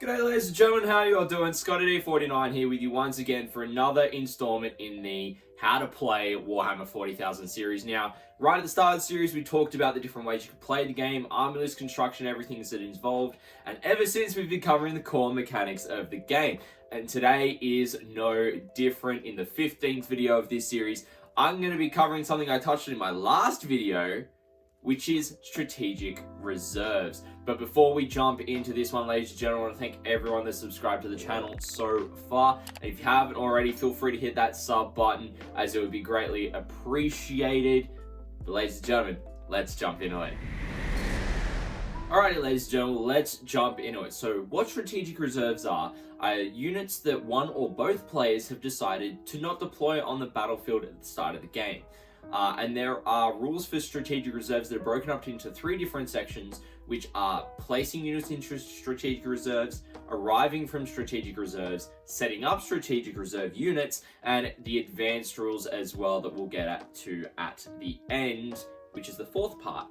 G'day ladies and gentlemen, how are you all doing? Scotty49 here with you once again for another installment in the How to Play Warhammer 40,000 series. Now, right at the start of the series, we talked about the different ways you can play the game, army list construction, everything that's involved, and ever since we've been covering the core mechanics of the game. And today is no different. In the 15th video of this series, I'm going to be covering something I touched on in my last video, which is strategic reserves. But before we jump into this one, ladies and gentlemen, I want to thank everyone that's subscribed to the channel so far. And if you haven't already, feel free to hit that sub button, as it would be greatly appreciated. But ladies and gentlemen, let's jump into it. Alrighty, ladies and gentlemen, let's jump into it. So what strategic reserves are units that one or both players have decided to not deploy on the battlefield at the start of the game. And there are rules for strategic reserves that are broken up into three different sections, which are placing units in strategic reserves, arriving from strategic reserves, setting up strategic reserve units, and the advanced rules as well that we'll get to at the end, which is the fourth part.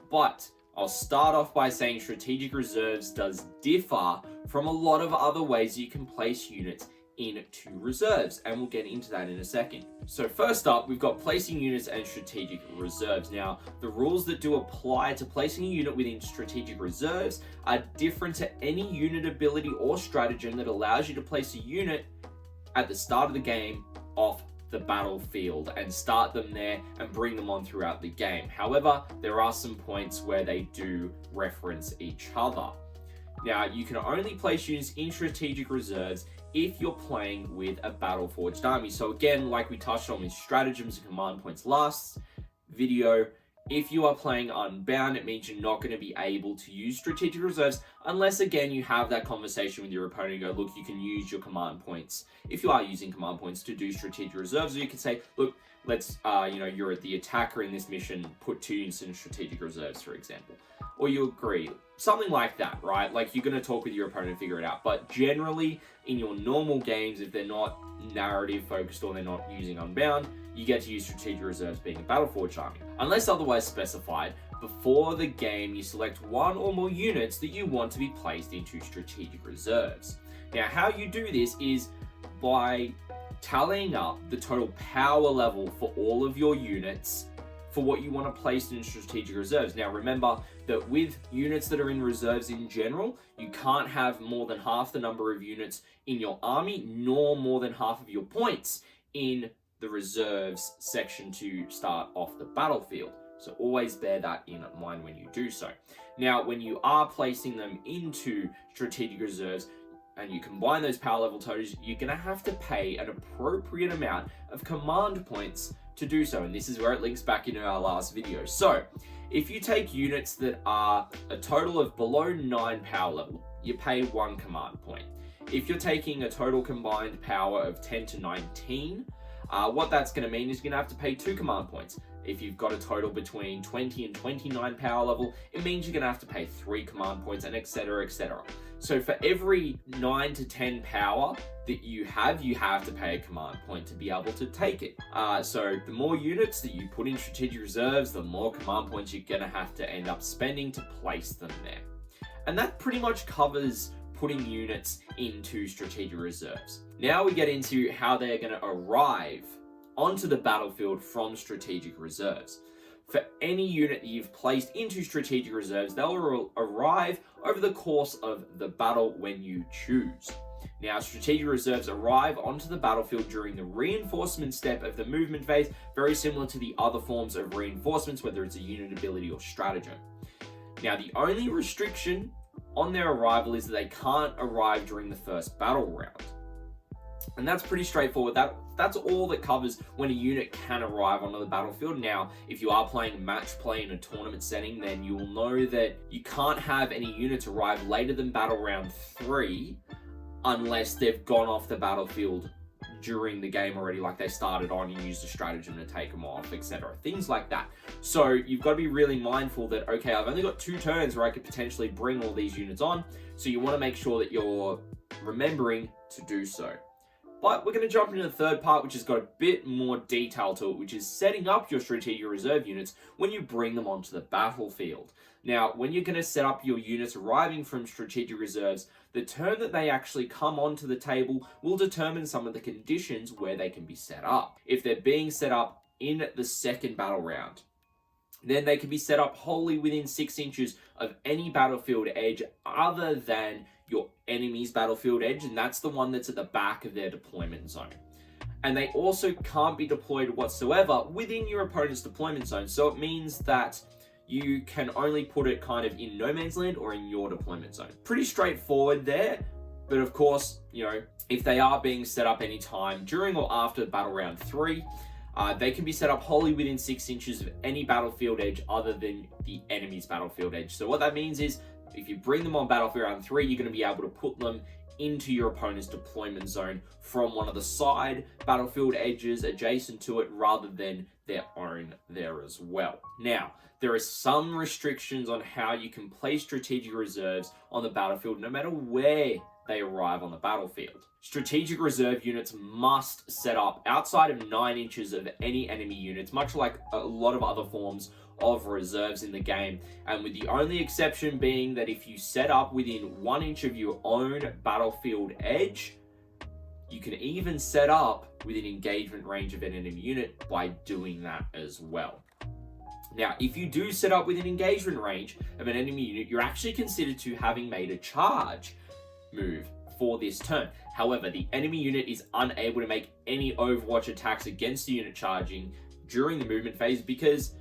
But I'll start off by saying strategic reserves does differ from a lot of other ways you can place units into reserves, and we'll get into that in a second. So first up, we've got placing units and strategic reserves. Now, the rules that do apply to placing a unit within strategic reserves are different to any unit ability or stratagem that allows you to place a unit at the start of the game off the battlefield and start them there and bring them on throughout the game. However, there are some points where they do reference each other. Now, you can only place units in strategic reserves if you're playing with a battle-forged army. So again, like we touched on with stratagems and command points last video, if you are playing unbound, it means you're not going to be able to use strategic reserves unless, again, you have that conversation with your opponent and go, look, you can use your command points, if you are using command points, to do strategic reserves. Or you can say, look, let's, you're the attacker in this mission, put 2 units in strategic reserves, for example. Or you agree, something like that, right? Like, you're going to talk with your opponent and figure it out. But generally, in your normal games, if they're not narrative focused or they're not using Unbound, you get to use strategic reserves being a Battleforged army. Unless otherwise specified, before the game, you select one or more units that you want to be placed into strategic reserves. Now, how you do this is by tallying up the total power level for all of your units for what you want to place in strategic reserves. Now, remember that with units that are in reserves in general, you can't have more than half the number of units in your army, nor more than half of your points in the reserves section to start off the battlefield. So always bear that in mind when you do so. Now, when you are placing them into strategic reserves and you combine those power level totals, you're going to have to pay an appropriate amount of command points to do so. And this is where it links back into our last video. So if you take units that are a total of below 9 power level, you pay 1 command point. If you're taking a total combined power of 10 to 19, what that's going to mean is you're going to have to pay 2 command points. If you've got a total between 20 and 29 power level, it means you're going to have to pay 3 command points, and etc, etc. So for every 9 to 10 power that you have to pay a command point to be able to take it. So the more units that you put in strategic reserves, the more command points you're going to have to end up spending to place them there. And that pretty much covers putting units into strategic reserves. Now we get into how they're going to arrive onto the battlefield from strategic reserves. For any unit that you've placed into strategic reserves, they'll arrive over the course of the battle when you choose. Now, strategic reserves arrive onto the battlefield during the reinforcement step of the movement phase, very similar to the other forms of reinforcements, whether it's a unit ability or stratagem. Now, the only restriction on their arrival is that they can't arrive during the first battle round. And that's pretty straightforward. That's all that covers when a unit can arrive onto the battlefield. Now, if you are playing match play in a tournament setting, then you will know that you can't have any units arrive later than battle round 3 unless they've gone off the battlefield during the game already, like they started on and used a stratagem to take them off, etc. Things like that. So you've got to be really mindful that, okay, I've only got 2 turns where I could potentially bring all these units on. So you want to make sure that you're remembering to do so. But we're going to jump into the third part, which has got a bit more detail to it, which is setting up your strategic reserve units when you bring them onto the battlefield. Now, when you're going to set up your units arriving from strategic reserves, the turn that they actually come onto the table will determine some of the conditions where they can be set up. If they're being set up in the second battle round, then they can be set up wholly within 6 inches of any battlefield edge other than your enemy's battlefield edge, and that's the one that's at the back of their deployment zone. And they also can't be deployed whatsoever within your opponent's deployment zone. So it means that you can only put it kind of in no man's land or in your deployment zone. Pretty straightforward there. But of course, if they are being set up anytime during or after battle round 3, they can be set up wholly within 6 inches of any battlefield edge other than the enemy's battlefield edge. So what that means is, if you bring them on battlefield round 3, you're going to be able to put them into your opponent's deployment zone from one of the side battlefield edges adjacent to it rather than their own there as well. Now, there are some restrictions on how you can place strategic reserves on the battlefield no matter where they arrive on the battlefield. Strategic reserve units must set up outside of 9 inches of any enemy units, much like a lot of other forms of reserves in the game, and with the only exception being that if you set up within 1 inch of your own battlefield edge, you can even set up within engagement range of an enemy unit by doing that as well. Now, if you do set up within engagement range of an enemy unit, you're actually considered to having made a charge move for this turn. However, the enemy unit is unable to make any Overwatch attacks against the unit charging during the movement phase because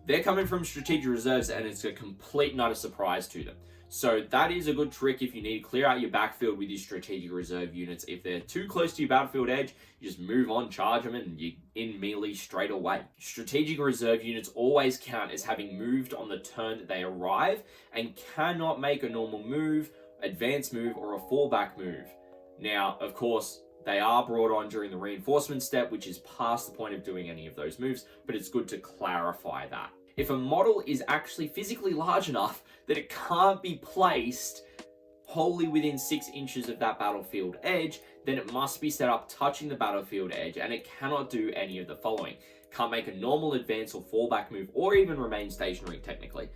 they're coming from strategic reserves and it's a complete and utter surprise to them. So that is a good trick if you need to clear out your backfield with your strategic reserve units. If they're too close to your battlefield edge, you just move on, charge them, and you're in melee straight away. Strategic reserve units always count as having moved on the turn that they arrive and cannot make a normal move, advance move, or a fallback move. Now, of course, they are brought on during the reinforcement step, which is past the point of doing any of those moves, but it's good to clarify that. If a model is actually physically large enough that it can't be placed wholly within 6 inches of that battlefield edge, then it must be set up touching the battlefield edge, and it cannot do any of the following. Can't make a normal advance or fallback move, or even remain stationary technically.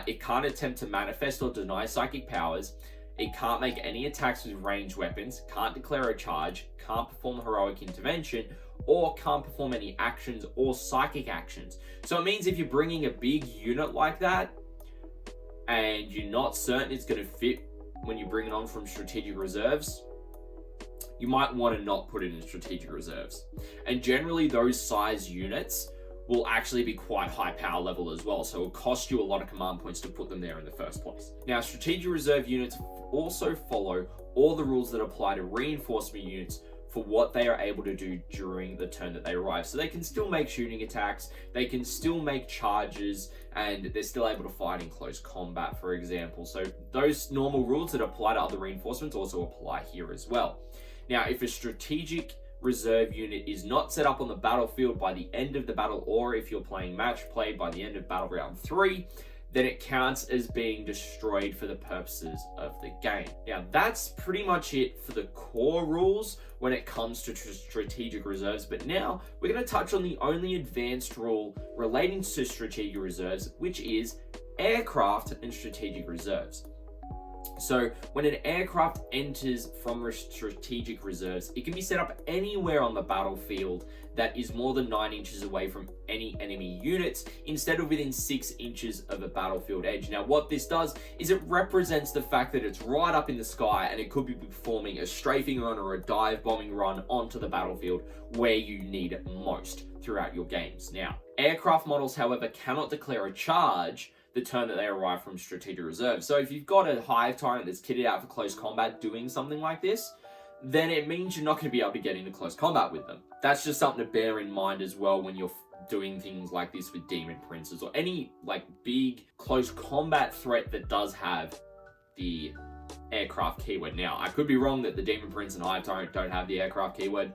It can't attempt to manifest or deny psychic powers. It can't make any attacks with ranged weapons, can't declare a charge, can't perform heroic intervention, or can't perform any actions or psychic actions. So it means if you're bringing a big unit like that, and you're not certain it's going to fit when you bring it on from strategic reserves, you might want to not put it in strategic reserves. And generally those size units will actually be quite high power level as well, so it'll cost you a lot of command points to put them there in the first place. Now, strategic reserve units also follow all the rules that apply to reinforcement units for what they are able to do during the turn that they arrive. So they can still make shooting attacks, they can still make charges, and they're still able to fight in close combat, for example. So those normal rules that apply to other reinforcements also apply here as well. Now, if a strategic reserve unit is not set up on the battlefield by the end of the battle, or if you're playing match play by the end of battle round 3, then it counts as being destroyed for the purposes of the game. Now, that's pretty much it for the core rules when it comes to strategic reserves, but now we're going to touch on the only advanced rule relating to strategic reserves, which is aircraft and strategic reserves. So when an aircraft enters from strategic reserves, it can be set up anywhere on the battlefield that is more than 9 inches away from any enemy units, instead of within 6 inches of a battlefield edge. Now, what this does is it represents the fact that it's right up in the sky and it could be performing a strafing run or a dive bombing run onto the battlefield where you need it most throughout your games. Now, aircraft models, however, cannot declare a charge the turn that they arrive from strategic reserve. So if you've got a hive tyrant that's kitted out for close combat doing something like this, then it means you're not going to be able to get into close combat with them. That's just something to bear in mind as well when you're doing things like this with demon princes or any like big close combat threat that does have the aircraft keyword. Now, I could be wrong that the demon prince and hive tyrant don't have the aircraft keyword.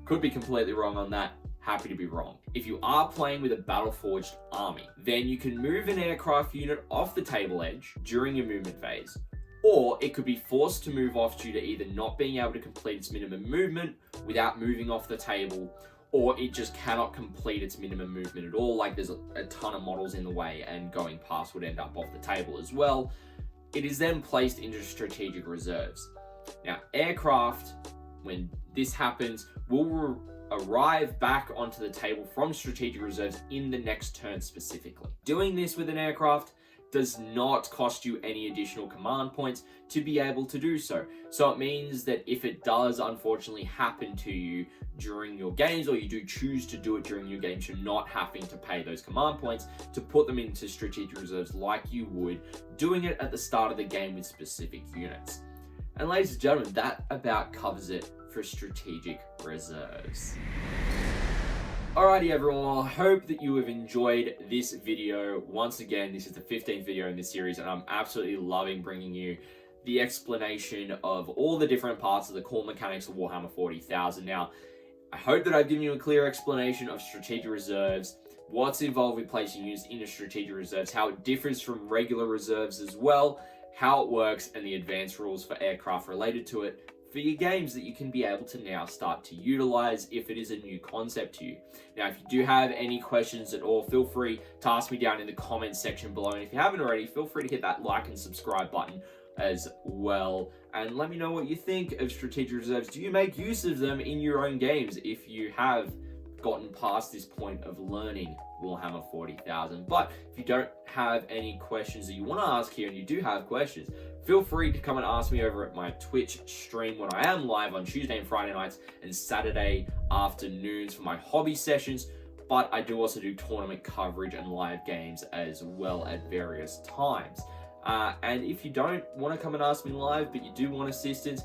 Could be completely wrong on that. Happy to be wrong. If you are playing with a battle-forged army, then you can move an aircraft unit off the table edge during your movement phase, or it could be forced to move off due to either not being able to complete its minimum movement without moving off the table, or it just cannot complete its minimum movement at all, like there's a ton of models in the way and going past would end up off the table as well. It is then placed into strategic reserves. Now, aircraft, when this happens, will arrive back onto the table from strategic reserves in the next turn specifically. Doing this with an aircraft does not cost you any additional command points to be able to do so. So it means that if it does unfortunately happen to you during your games, or you do choose to do it during your games, you're not having to pay those command points to put them into strategic reserves like you would doing it at the start of the game with specific units. And ladies and gentlemen, that about covers it for strategic reserves. Alrighty everyone, I hope that you have enjoyed this video. Once again, this is the 15th video in this series, and I'm absolutely loving bringing you the explanation of all the different parts of the core mechanics of Warhammer 40,000. Now, I hope that I've given you a clear explanation of strategic reserves, what's involved with placing units into strategic reserves, how it differs from regular reserves as well, how it works, and the advanced rules for aircraft related to it for your games that you can be able to now start to utilize if it is a new concept to you. Now, if you do have any questions at all, feel free to ask me down in the comments section below. And if you haven't already, feel free to hit that like and subscribe button as well. And let me know what you think of strategic reserves. Do you make use of them in your own games if you have gotten past this point of learning Warhammer 40,000? But if you don't have any questions that you want to ask here, and you do have questions, feel free to come and ask me over at my Twitch stream when I am live on Tuesday and Friday nights and Saturday afternoons for my hobby sessions. But I do also do tournament coverage and live games as well at various times. And if you don't want to come and ask me live, but you do want assistance,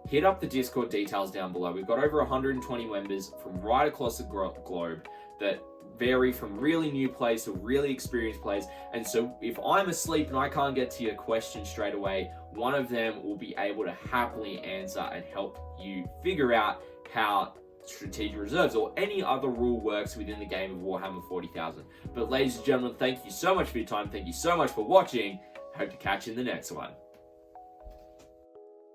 hit up the Discord details down below. We've got over 120 members from right across the globe that vary from really new players to really experienced players. And so if I'm asleep and I can't get to your question straight away, one of them will be able to happily answer and help you figure out how strategic reserves or any other rule works within the game of Warhammer 40,000. But ladies and gentlemen, thank you so much for your time. Thank you so much for watching. Hope to catch you in the next one.